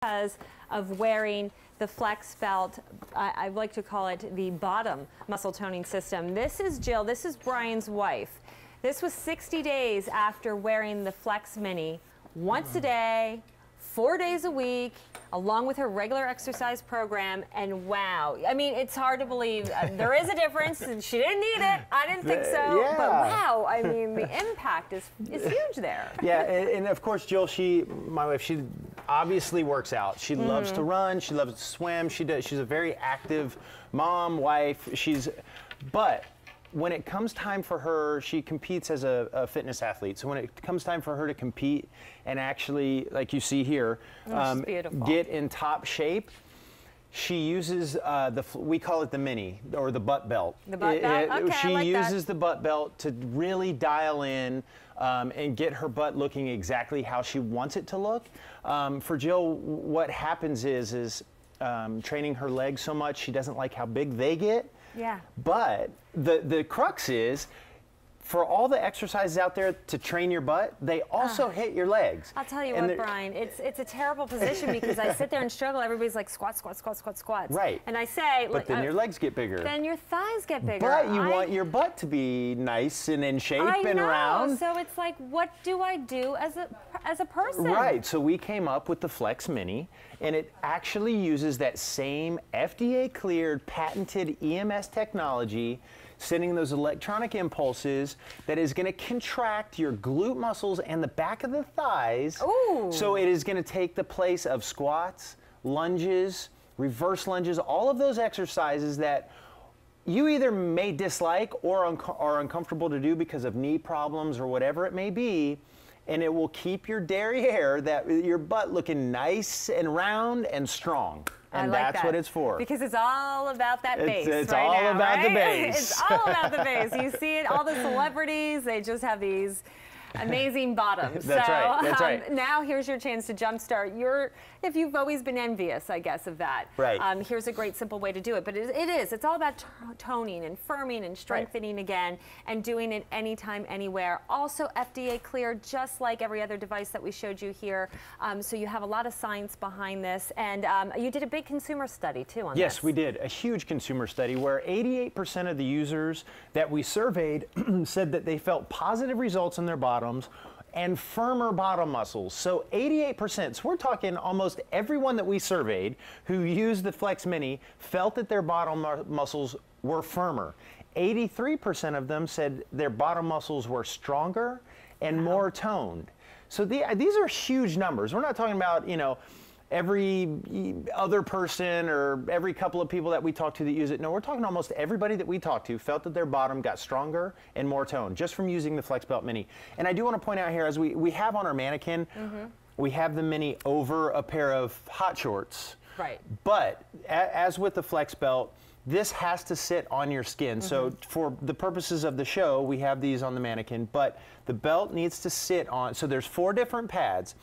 because of wearing the Flex Belt. I like to call it the bottom muscle toning system. This is Jill, this is Brian's wife. This was 60 days after wearing the Flex Mini once a day, 4 days a week, along with her regular exercise program, and wow. I mean, it's hard to believe. There is a difference, and she didn't need it. I didn't think so, yeah. but wow, I mean, the impact is huge there. Yeah, and of course, Jill, my wife, she obviously works out. She loves to run, she loves to swim, she's a very active mom, wife, but when it comes time for her, she competes as a fitness athlete. So when it comes time for her to compete and actually, like you see here, get in top shape, she uses we call it the Mini, or the butt belt. The butt belt? Okay, she uses the butt belt to really dial in and get her butt looking exactly how she wants it to look. For Jill, what happens is training her legs so much, she doesn't like how big they get. Yeah. But the crux is, for all the exercises out there to train your butt, they also hit your legs. I'll tell you what, Brian, it's a terrible position because I sit there and struggle. Everybody's like squat, squat, squat, squat, squats. Right. And I say, but then your legs get bigger. Then your thighs get bigger. But you want your butt to be nice and in shape and round. So it's like, what do I do as a person? Right. So we came up with the Flex Mini, and it actually uses that same FDA-cleared, patented EMS technology, sending those electronic impulses that is going to contract your glute muscles and the back of the thighs. Ooh. So it is going to take the place of squats, lunges, reverse lunges, all of those exercises that you either may dislike or are uncomfortable to do because of knee problems or whatever it may be. And it will keep your derriere, your butt looking nice and round and strong. And that's what it's for. Because it's all about that base. It's all about the base. It's all about the base. You see it, all the celebrities, they just have these amazing bottoms. That's right. That's right. Now here's your chance to jumpstart if you've always been envious, I guess, of that. Right. Here's a great simple way to do it. But it's all about toning and firming and strengthening again, and doing it anytime, anywhere. Also FDA cleared, just like every other device that we showed you here. So you have a lot of science behind this. And you did a big consumer study too on this. Yes, we did. A huge consumer study where 88% of the users that we surveyed said that they felt positive results in their bottoms and firmer bottom muscles. So 88%, so we're talking almost everyone that we surveyed who used the Flex Mini felt that their bottom muscles were firmer. 83% of them said their bottom muscles were stronger and more toned. So these are huge numbers. We're not talking about, every other person or every couple of people that we talk to that use it. No, we're talking almost everybody that we talked to felt that their bottom got stronger and more toned just from using the Flex Belt Mini. And I do want to point out here, as we have on our mannequin, we have the Mini over a pair of hot shorts. Right. But as with the Flex Belt, this has to sit on your skin. So for the purposes of the show, we have these on the mannequin, but the belt needs to sit on, so there's 4 different pads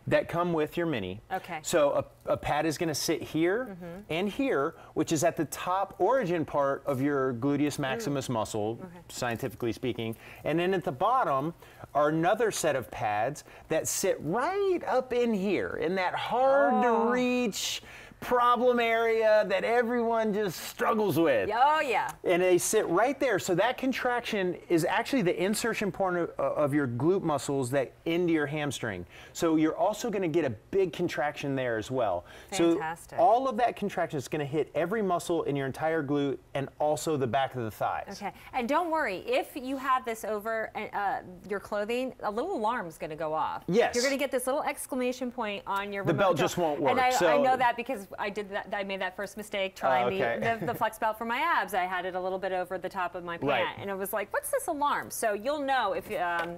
that come with your Mini. Okay. So a pad is gonna sit here and here, which is at the top origin part of your gluteus maximus muscle, scientifically speaking. And then at the bottom are another set of pads that sit right up in here, in that hard to reach problem area that everyone just struggles with. Oh yeah. And they sit right there. So that contraction is actually the insertion point of your glute muscles that into your hamstring. So you're also going to get a big contraction there as well. Fantastic. So all of that contraction is going to hit every muscle in your entire glute and also the back of the thighs. Okay. And don't worry, if you have this over your clothing, a little alarm's going to go off. Yes. You're going to get this little exclamation point on your The belt just won't work. And I know that because I did that. I made that first mistake trying the Flex Belt for my abs. I had it a little bit over the top of my pant, and it was like, "What's this alarm?" So you'll know if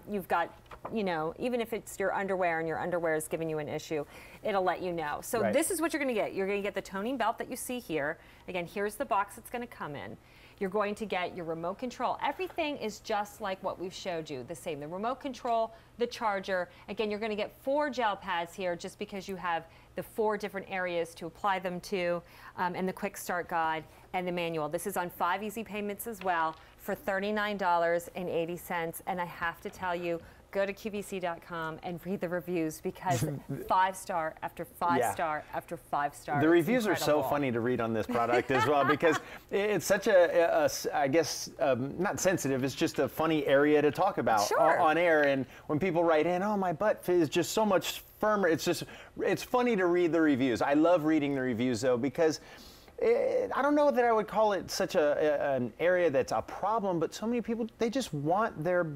you've got, even if it's your underwear and your underwear is giving you an issue, it'll let you know. So this is what you're going to get. You're going to get the toning belt that you see here. Again, here's the box it's going to come in. You're going to get your remote control. Everything is just like what we've showed you, the same. The remote control, the charger. Again, you're going to get 4 gel pads here just because you have the 4 different areas to apply them to, and the quick start guide and the manual. This is on 5 easy payments as well for $39.80. And I have to tell you, go to QVC.com and read the reviews, because 5-star after 5-star after 5-star. The reviews are so funny to read on this product as well, because it's such I guess, not sensitive, it's just a funny area to talk about on air. And when people write in, oh, my butt is just so much firmer, it's funny to read the reviews. I love reading the reviews, though, because I don't know that I would call it such an area that's a problem, but so many people, they just want their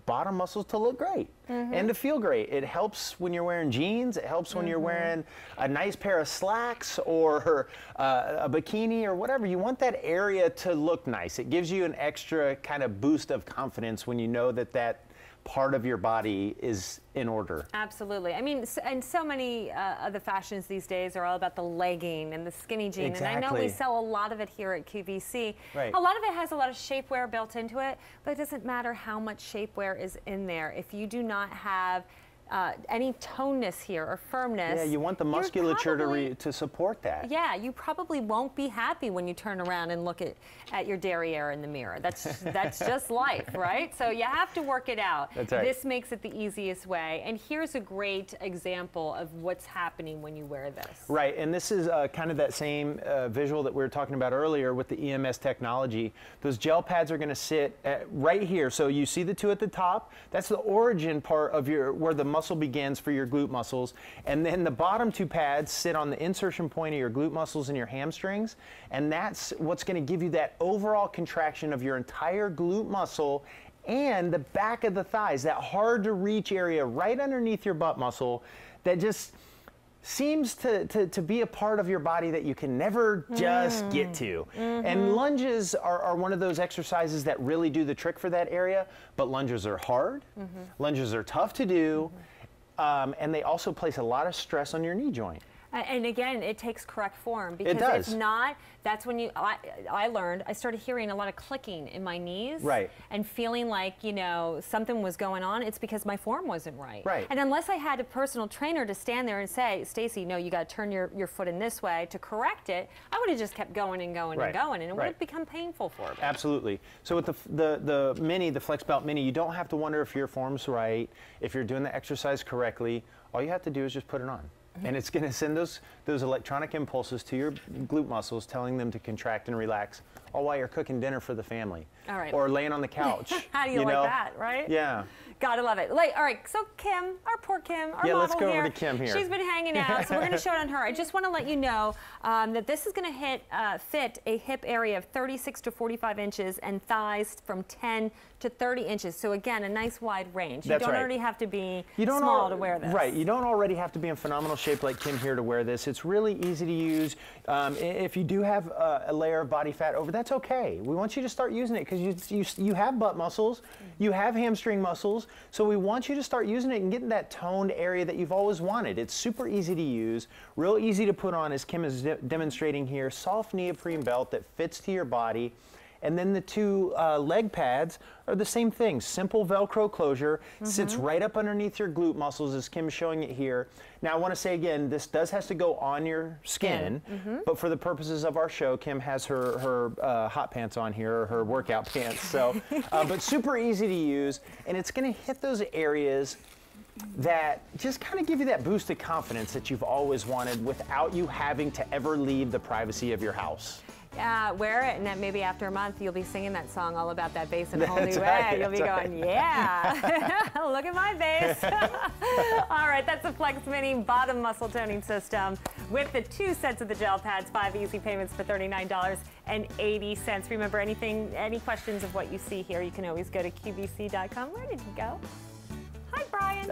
bottom muscles to look great and to feel great. It helps when you're wearing jeans. It helps when you're wearing a nice pair of slacks or a bikini or whatever. You want that area to look nice. It gives you an extra kind of boost of confidence when you know that that part of your body is in order. Absolutely. I mean, and so many of the fashions these days are all about the legging and the skinny jean. Exactly. And I know we sell a lot of it here at QVC. Right. A lot of it has a lot of shapewear built into it, but it doesn't matter how much shapewear is in there. If you do not have any toneness here or firmness. Yeah, you want the musculature to support that. Yeah, you probably won't be happy when you turn around and look at your derriere in the mirror. That's just life, right? So you have to work it out. That's right. This makes it the easiest way. And here's a great example of what's happening when you wear this. Right, and this is kind of that same visual that we were talking about earlier with the EMS technology. Those gel pads are going to sit right here. So you see the two at the top. That's the origin part of where the muscle begins for your glute muscles, and then the bottom two pads sit on the insertion point of your glute muscles and your hamstrings, and that's what's going to give you that overall contraction of your entire glute muscle and the back of the thighs, that hard to reach area right underneath your butt muscle that just seems to be a part of your body that you can never just get to. And lunges are one of those exercises that really do the trick for that area, but lunges are hard, lunges are tough to do, and they also place a lot of stress on your knee joint. And again, it takes correct form, because if not, that's when I started hearing a lot of clicking in my knees, and feeling like, you know, something was going on. It's because my form wasn't right. And unless I had a personal trainer to stand there and say, Stacey, no, you got to turn your foot in this way to correct it, I would have just kept going and going and going, and it would have become painful for me. Absolutely. So with the Mini, the Flex Belt Mini, you don't have to wonder if your form's right, if you're doing the exercise correctly. All you have to do is just put it on. And it's going to send those electronic impulses to your glute muscles, telling them to contract and relax, all while you're cooking dinner for the family. All right. Or laying on the couch. How do you like that, right? Yeah. Gotta love it. All right, so Kim, our poor Kim, our model let's go over to Kim here. She's been hanging out, so we're going to show it on her. I just want to let you know that this is going to fit a hip area of 36 to 45 inches and thighs from 10 to 30 inches. So again, a nice wide range. You don't already have to be small to wear this. Right, you don't already have to be in phenomenal shape like Kim here to wear this. It's really easy to use. If you do have a layer of body fat over, that's okay. We want you to start using it because you have butt muscles, you have hamstring muscles, so we want you to start using it and getting that toned area that you've always wanted. It's super easy to use, real easy to put on, as Kim is demonstrating here. Soft neoprene belt that fits to your body. And then the two leg pads are the same thing. Simple Velcro closure, sits right up underneath your glute muscles, as Kim's showing it here. Now I want to say again, this has to go on your skin, but for the purposes of our show, Kim has her hot pants on here, or her workout pants. So, but super easy to use, and it's going to hit those areas that just kind of give you that boost of confidence that you've always wanted without you having to ever leave the privacy of your house. Wear it, and then maybe after a month, you'll be singing that song all about that bass in a whole new way. You'll be going, yeah, look at my bass. All right, that's the Flex Mini bottom muscle toning system with the 2 sets of the gel pads, 5 easy payments for $39.80. Remember, any questions of what you see here, you can always go to QVC.com. Where did you go? Hi, Brian.